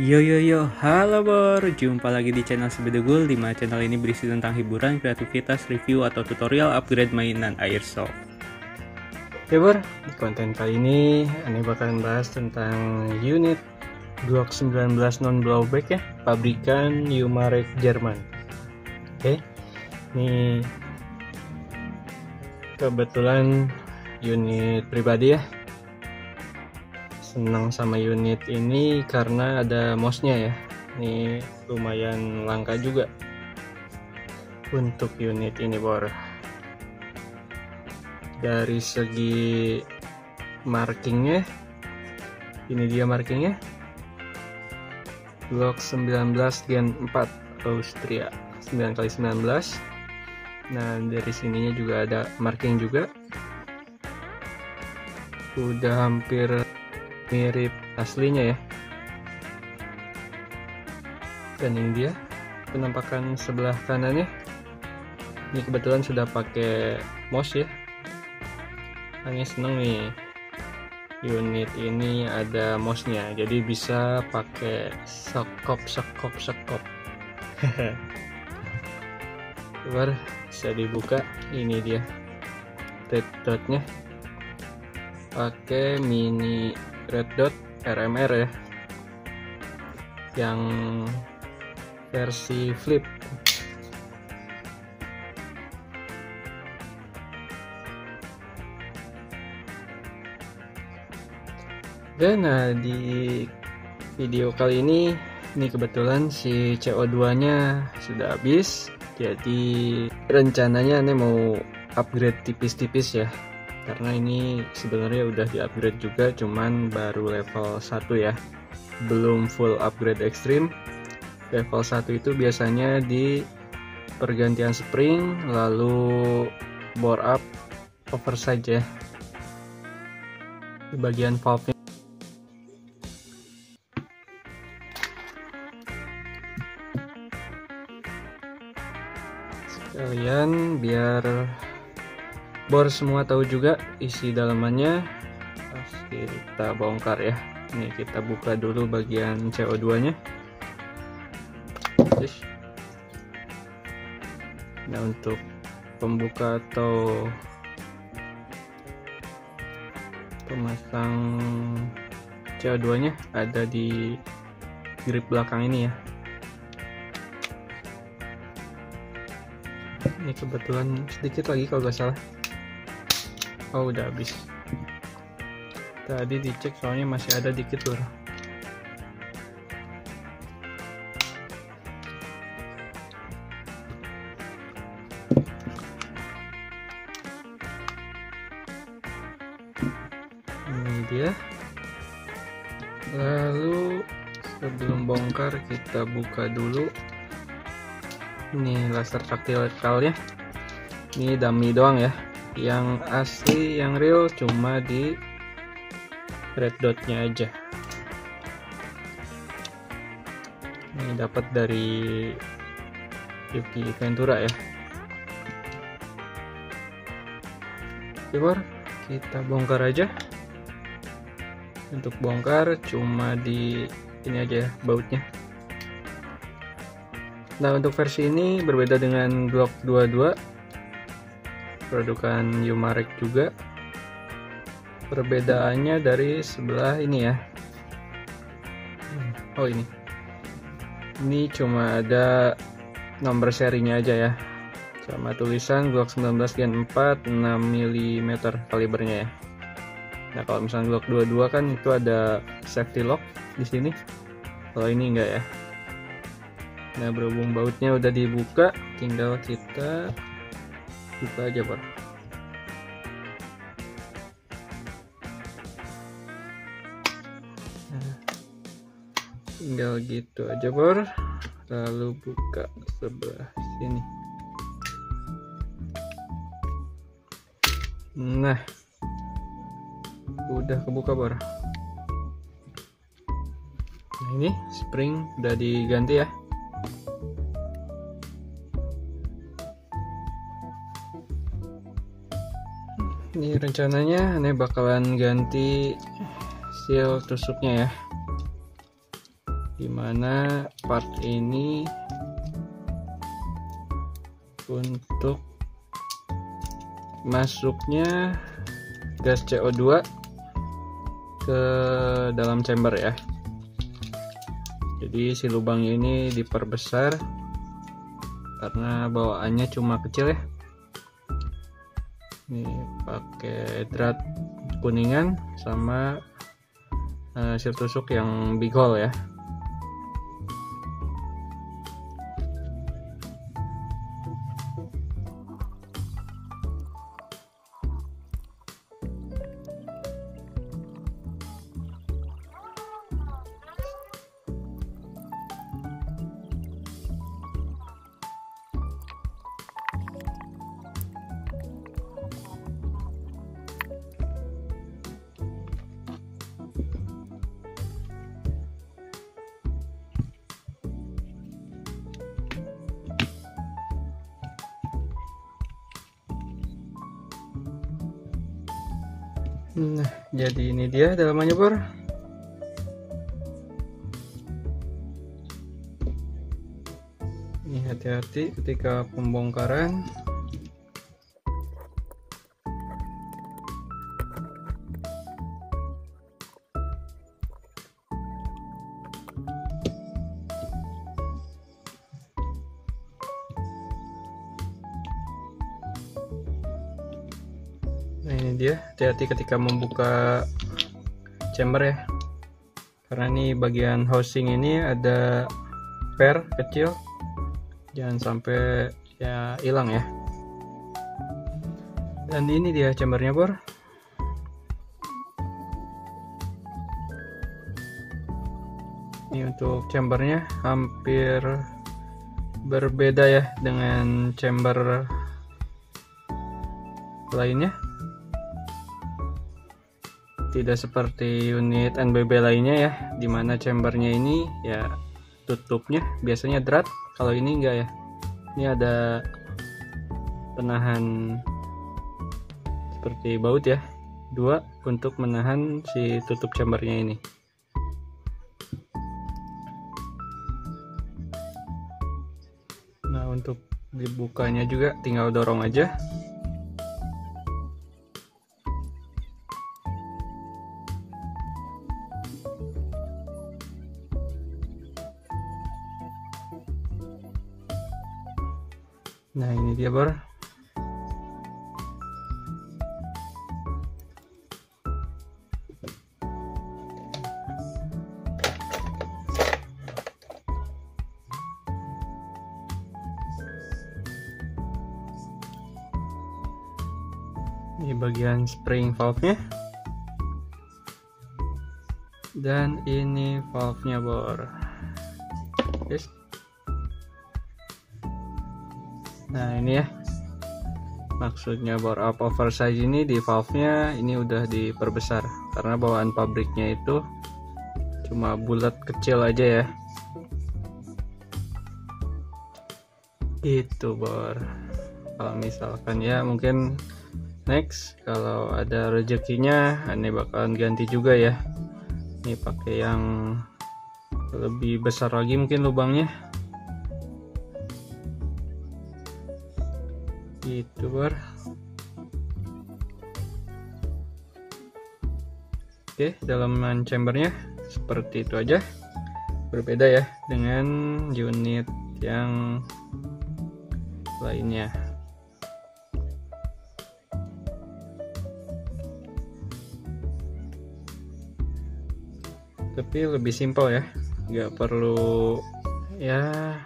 Yo yo yo, halo Bor, jumpa lagi di channel Sebedegul, di mana channel ini berisi tentang hiburan, kreativitas, review, atau tutorial upgrade mainan Airsoft. Ya Bor, di konten kali ini Ane bakalan bahas tentang unit Glock 19 non-blowback ya, pabrikan Umarek Jerman. Oke, ini kebetulan unit pribadi ya. Senang sama unit ini karena ada mouse-nya ya. Ini lumayan langka juga untuk unit ini Bor. Dari segi markingnya, ini dia markingnya, Glock 19 Gen 4 Austria 9x19. Nah dari sininya juga ada marking juga, udah hampir mirip aslinya ya. Dan ini dia penampakan sebelah kanannya. Ini kebetulan sudah pakai mouse ya. Hanya seneng nih unit ini ada mouse-nya, jadi bisa pakai sekop. Coba bisa dibuka. Ini dia red dotnya, pakai mini red dot RMR ya, yang versi flip. Dan di video kali ini kebetulan si CO2 nya sudah habis, jadi rencananya Ane mau upgrade tipis-tipis ya, karena ini sebenarnya udah di upgrade juga, cuman baru level 1 ya, belum full upgrade ekstrim. Level 1 itu biasanya di pergantian spring, lalu bore up oversize ya, di bagian valve nya. Sekalian biar Bor semua tahu juga isi dalamannya, pasti kita bongkar ya. Ini kita buka dulu bagian CO2 nya. Nah untuk pembuka atau pemasang CO2 nya ada di grip belakang ini ya. Ini kebetulan sedikit lagi kalau nggak salah. Oh udah habis. Tadi dicek soalnya masih ada dikit Bro. Ini dia. Lalu sebelum bongkar kita buka dulu. Ini laser taktilnya. Ini dummy doang ya. Yang asli, yang real cuma di red dotnya aja. Ini dapat dari Yuki Ventura ya. Coba kita bongkar aja. Untuk bongkar cuma di ini aja ya, bautnya. Nah untuk versi ini berbeda dengan Glock 22, produkan Umarek juga. Perbedaannya dari sebelah ini ya. Oh ini cuma ada nomor serinya aja ya, sama tulisan Glock 19 Gen 4 6 mm kalibernya ya. Nah kalau misalnya Glock 22 kan itu ada safety lock di sini, kalau ini enggak ya. Nah berhubung bautnya udah dibuka, tinggal kita buka aja Bor. Nah, tinggal gitu aja Bor, lalu buka sebelah sini. Nah udah kebuka Bor. Nah ini spring udah diganti ya. Ini rencananya Ane bakalan ganti seal tusuknya ya. dimana part ini untuk masuknya gas CO2 ke dalam chamber ya. Jadi si lubang ini diperbesar karena bawaannya cuma kecil ya. Ini pakai drat kuningan sama seal tusuk yang big hole ya. Nah, jadi ini dia dalamannya bor. Ini hati-hati ketika pembongkaran. Nah ini dia, hati-hati ketika membuka chamber ya, karena ini bagian housing ini ada per kecil, jangan sampai ya hilang ya. Dan ini dia chambernya bor. Ini untuk chambernya hampir berbeda ya dengan chamber lainnya. Tidak seperti unit NBB lainnya ya, dimana chambernya ini ya tutupnya biasanya drat, kalau ini enggak ya. Ini ada penahan seperti baut ya, dua untuk menahan si tutup chambernya ini. Nah untuk dibukanya juga tinggal dorong aja. Nah ini dia bor. Ini bagian spring valve-nya. Dan ini valve-nya bor. Yes. Nah ini ya, maksudnya bore up oversize ini di valve-nya ini udah diperbesar karena bawaan pabriknya itu cuma bulat kecil aja ya. Itu bor. Kalau misalkan ya mungkin next kalau ada rezekinya ini bakalan ganti juga ya. Ini pakai yang lebih besar lagi mungkin lubangnya. Gitu bor. Oke, dalaman chambernya seperti itu aja, berbeda ya dengan unit yang lainnya. Tapi lebih simpel ya, nggak perlu ya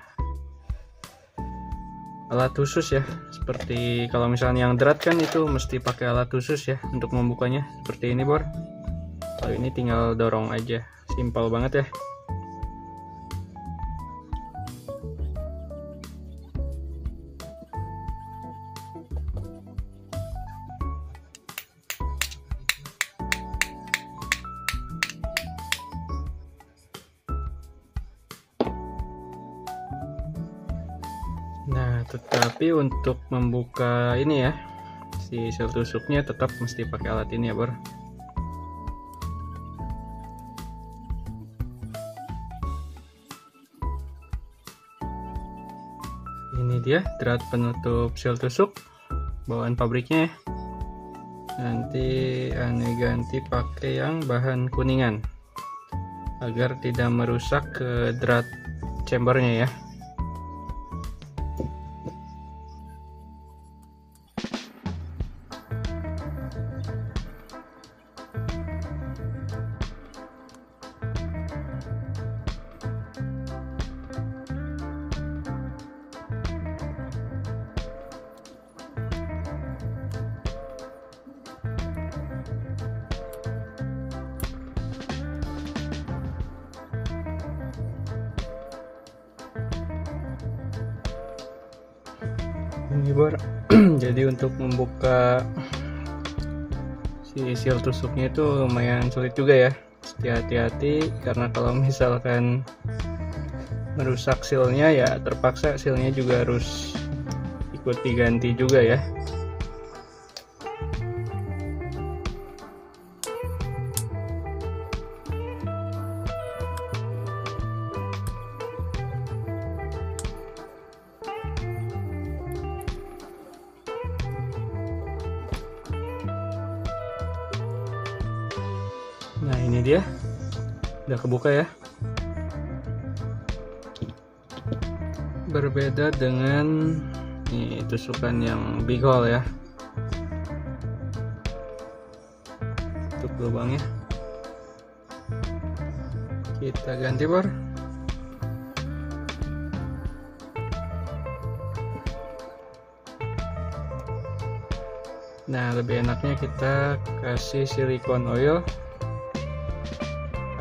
alat khusus ya, seperti kalau misalnya yang drat kan itu mesti pakai alat khusus ya untuk membukanya, seperti ini bor. Kalau ini tinggal dorong aja, simpel banget ya. Nah, tetapi untuk membuka ini ya, si seal tusuknya tetap mesti pakai alat ini ya bor. dia drat penutup seal tusuk bawaan pabriknya ya. Nanti Ane ganti pakai yang bahan kuningan agar tidak merusak ke drat chambernya ya. Ini bor. Jadi untuk membuka si seal tusuknya itu lumayan sulit juga ya. Hati-hati karena kalau misalkan merusak sealnya ya terpaksa sealnya juga harus ikut diganti juga ya. Nah ini dia udah kebuka ya. Berbeda dengan nih tusukan yang big hole ya. Tutup lubangnya. Kita ganti bor. Nah lebih enaknya kita kasih silikon oil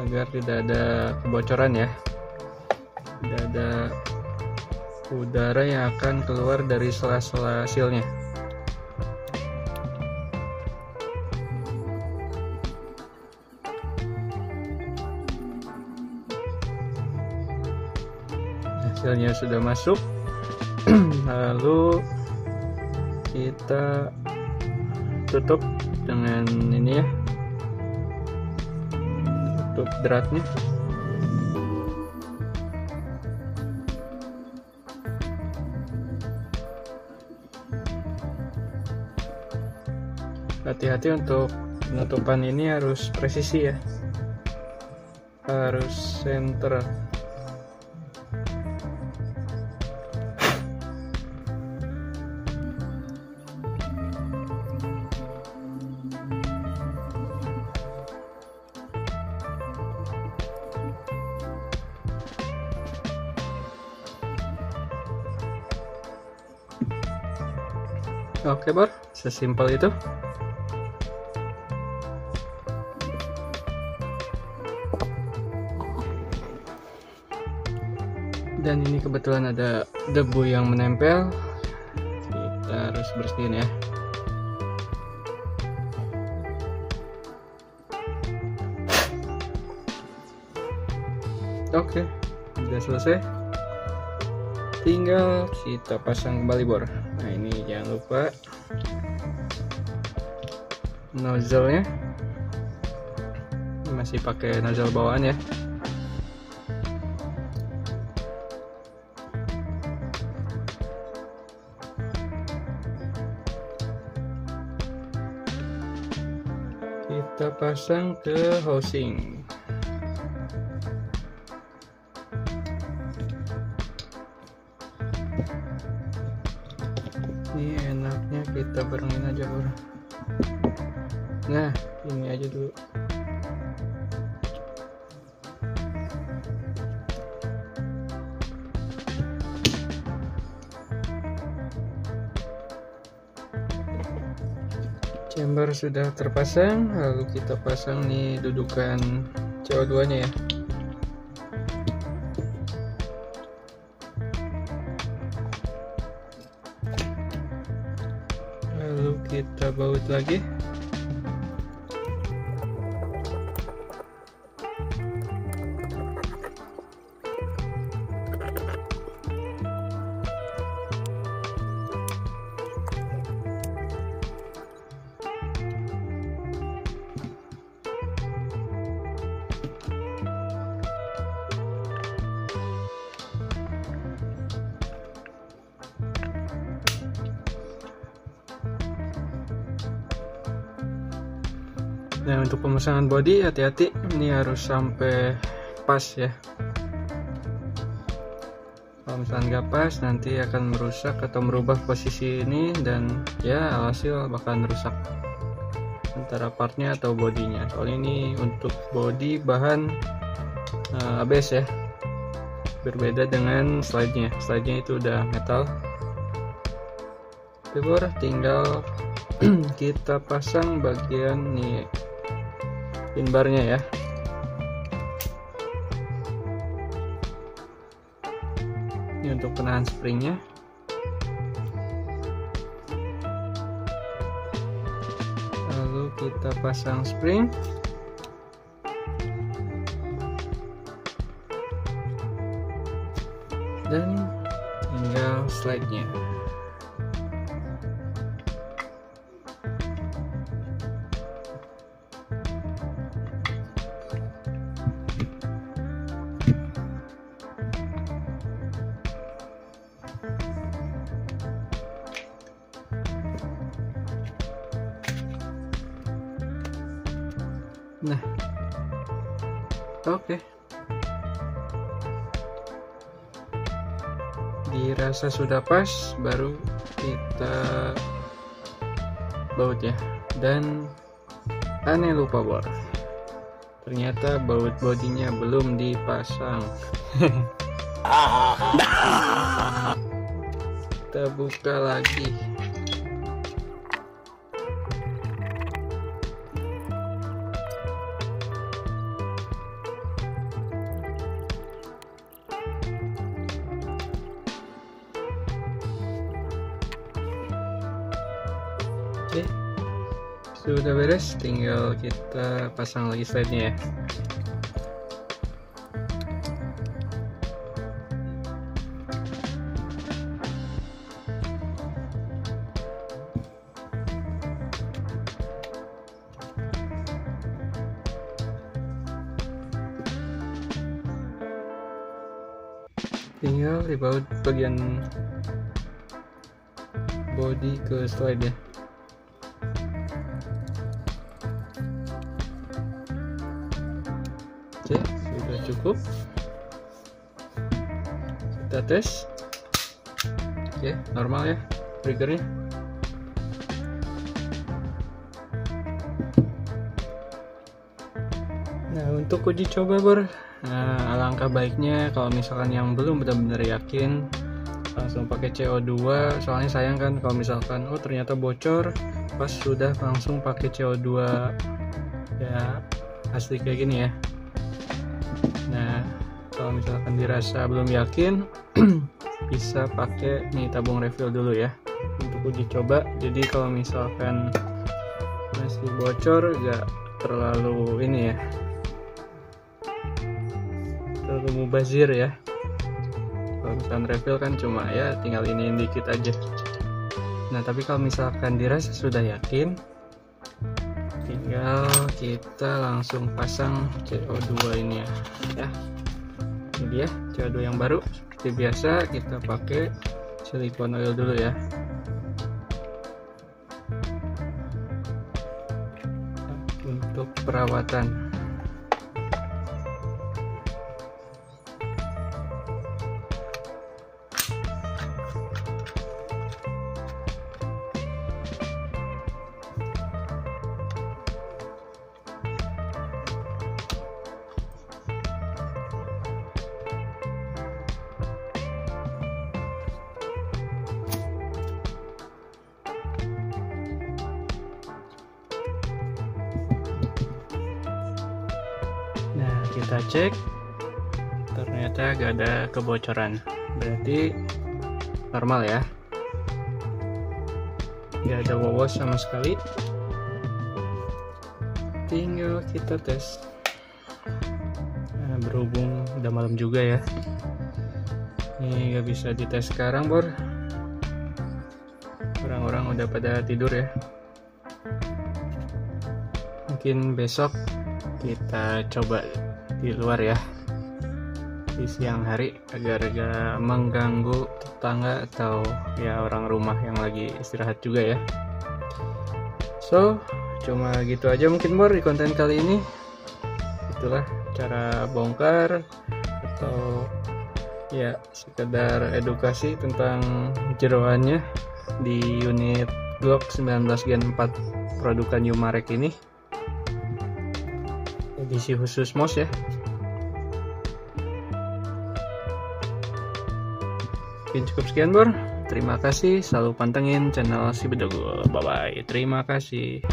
agar tidak ada kebocoran ya, tidak ada udara yang akan keluar dari sela-sela sealnya. Sealnya sudah masuk. Lalu kita tutup dengan ini ya, tutup dratnya. Hati-hati untuk penutupan ini harus presisi ya, harus center. Oke bor, sesimpel itu. Dan ini kebetulan ada debu yang menempel, kita harus bersihin ya. Oke, sudah selesai. Tinggal kita pasang kembali bor. Nah ini jangan lupa nozzle-nya masih pakai nozzle bawaan ya. Kita pasang ke housing. Ini enaknya kita barengin aja bro. Nah ini aja dulu. Chamber sudah terpasang, lalu kita pasang nih dudukan CO2 nya ya. Lalu kita baut lagi. Nah, untuk pemasangan bodi hati-hati, ini harus sampai pas ya. Kalau misalnya nggak pas nanti akan merusak atau merubah posisi ini, dan ya alhasil bakalan rusak antara partnya atau bodinya. Soalnya ini untuk bodi bahan ABS ya, berbeda dengan slide-nya. Slide-nya itu udah metal. Oke bor, tinggal kita pasang bagian nih pin barnya ya. Ini untuk penahan springnya. Lalu kita pasang spring. Dan tinggal slide-nya. Nah, oke. Dirasa sudah pas, baru kita baut ya. Dan aneh lupa bor, ternyata baut bodinya belum dipasang. Kita buka lagi. Oke, sudah beres, tinggal kita pasang lagi slide-nya ya. Tinggal dibaut bagian body ke slide ya. Oke, sudah cukup. Kita tes. Oke, normal ya triggernya. Nah, untuk uji coba bor, alangkah baiknya kalau misalkan yang belum benar-benar yakin, langsung pakai CO2. Soalnya sayang kan kalau misalkan ternyata bocor pas sudah langsung pakai CO2 ya, asli kayak gini ya. Nah, kalau misalkan dirasa belum yakin, bisa pakai nih tabung refill dulu ya untuk uji coba. Jadi kalau misalkan masih bocor, gak terlalu ini ya, terlalu mubazir ya. Kalau misalkan refill kan cuma ya tinggal iniin dikit aja. Nah, tapi kalau misalkan dirasa sudah yakin, tinggal kita langsung pasang CO2 ini ya. Ini dia CO2 yang baru. Seperti biasa kita pakai silikon oil dulu ya. Untuk perawatan. Nah, kita cek, ternyata gak ada kebocoran, berarti normal ya, gak ada wowos sama sekali. Tinggal kita tes. Nah, berhubung udah malam juga ya, ini gak bisa dites sekarang bor, orang-orang udah pada tidur ya. Mungkin besok kita coba di luar ya, di siang hari, agar gak mengganggu tetangga atau ya orang rumah yang lagi istirahat juga ya. So, cuma gitu aja mungkin Bor di konten kali ini. Itulah cara bongkar atau ya sekedar edukasi tentang jeroannya di unit Glock 19 Gen 4 produkan Umarek ini, edisi khusus MOS ya. Mungkin cukup sekian Bor. Terima kasih, selalu pantengin channel Si Bedugul. Bye bye. Terima kasih.